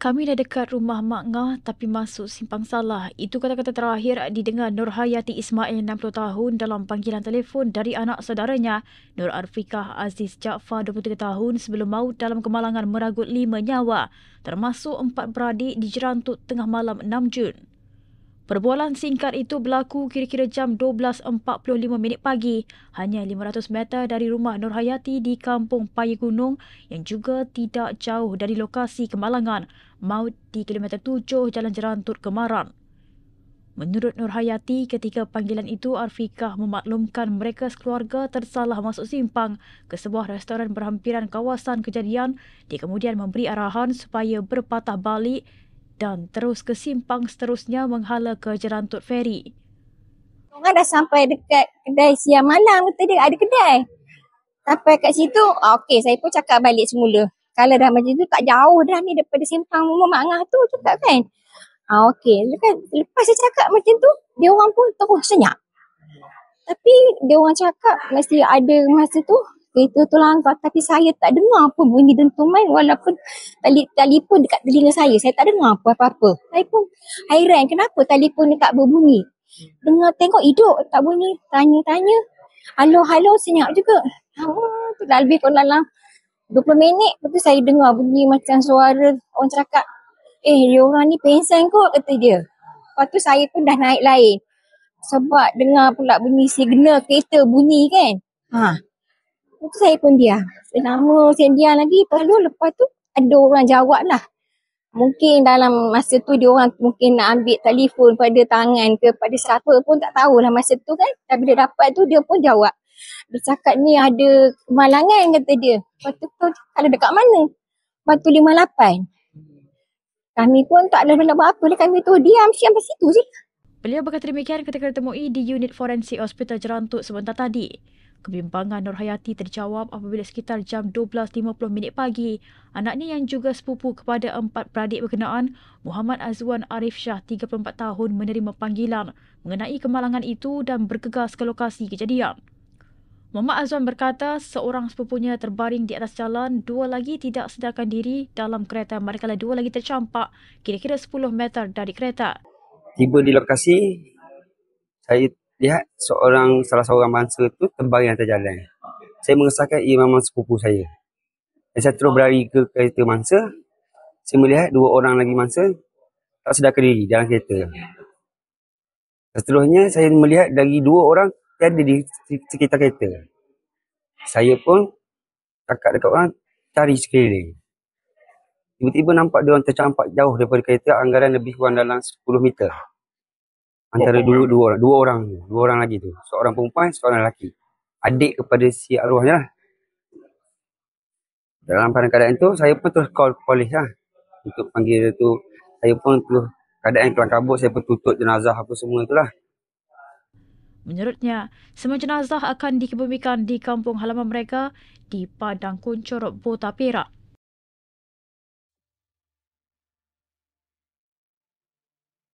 Kami dah dekat rumah Mak Ngah tapi masuk simpang salah. Itu kata-kata terakhir didengar Nurhayati Ismail 60 tahun dalam panggilan telefon dari anak saudaranya Nur Arfikah Aziz Jaafar 23 tahun sebelum maut dalam kemalangan meragut 5 nyawa termasuk 4 beradik di Jerantut tengah malam 6 Jun. Perbualan singkat itu berlaku kira-kira jam 12.45 pagi, hanya 500 meter dari rumah Nurhayati di Kampung Paya Gunung yang juga tidak jauh dari lokasi kemalangan maut di kilometer 7 Jalan Jerantut Kemaran. Menurut Nurhayati, ketika panggilan itu Arfikah memaklumkan mereka sekeluarga tersalah masuk simpang ke sebuah restoran berhampiran kawasan kejadian. Dia kemudian memberi arahan supaya berpatah balik dan terus ke simpang seterusnya menghala ke Jerantut Ferry. Orang dah sampai dekat kedai siang malam, kata dia ada kedai. Sampai kat situ, okey saya pun cakap balik semula. Kalau dah macam tu tak jauh dah ni daripada simpang rumah Mak Ngah tu cakap kan. Okey, lepas saya cakap macam tu, dia orang pun terus senyap. Tapi dia orang cakap mesti ada masa tu kereta tu langgar, tapi saya tak dengar pun bunyi dentuman walaupun telefon dekat telinga saya tak dengar apa-apa. Saya pun hairan kenapa telefon ni tak berbunyi. Dengar tengok hidup tak bunyi, tanya-tanya. Halo senyap juga. Tu dah lebih kurang dalam 20 minit. Lepas tu saya dengar bunyi macam suara orang cakap, dia orang ni pengsan kot, kata dia. Lepas tu saya pun dah naik lain. Sebab dengar pula bunyi signal kereta bunyi kan. Lepas tu saya pun diam. Selama saya diam lagi, lepas tu ada orang jawab lah. Mungkin dalam masa tu dia orang mungkin nak ambil telefon pada tangan ke pada siapa pun tak tahulah masa tu kan. Tapi dia dapat tu dia pun jawab. Dia cakap ni ada kemalangan kata dia. Lepas tu kalau dekat mana? Batu 58. Kami pun tak ada nak buat apa lah. Kami tu diam sampai situ je. Beliau berkata demikian ketika ditemui di unit forensik Hospital Jerantut sebentar tadi. Kebimbangan Nurhayati terjawab apabila sekitar jam 12.50 pagi, anaknya yang juga sepupu kepada 4 beradik berkenaan, Muhammad Azwan Arif Shah 34 tahun menerima panggilan mengenai kemalangan itu dan bergegas ke lokasi kejadian. Muhammad Azwan berkata seorang sepupunya terbaring di atas jalan, 2 lagi tidak sedarkan diri dalam kereta manakala 2 lagi tercampak kira-kira 10 meter dari kereta. Tiba di lokasi, saya lihat salah seorang mangsa tu terbaring atas jalan. Saya mengesahkan ia memang sepupu saya. Dan saya terus berlari ke kereta mangsa. Saya melihat 2 orang lagi mangsa tak sedarkan diri dalam kereta. Seterusnya saya melihat dari 2 orang yang ada di sekitar kereta. Saya pun cakap dekat orang, cari sekeliling. Tiba-tiba nampak dia orang tercampak jauh daripada kereta, anggaran lebih kurang dalam 10 meter. Antara dua orang lagi tu. Seorang perempuan, seorang lelaki. Adik kepada si arwahnya lah. Dalam keadaan tu, saya pun terus call polis lah. Untuk panggil tu, saya pun terus keadaan kelam kabut, saya pun tutup jenazah apa semua itulah. Menurutnya, semua jenazah akan dikebumikan di kampung halaman mereka di Padang Kuncur, Bota Perak.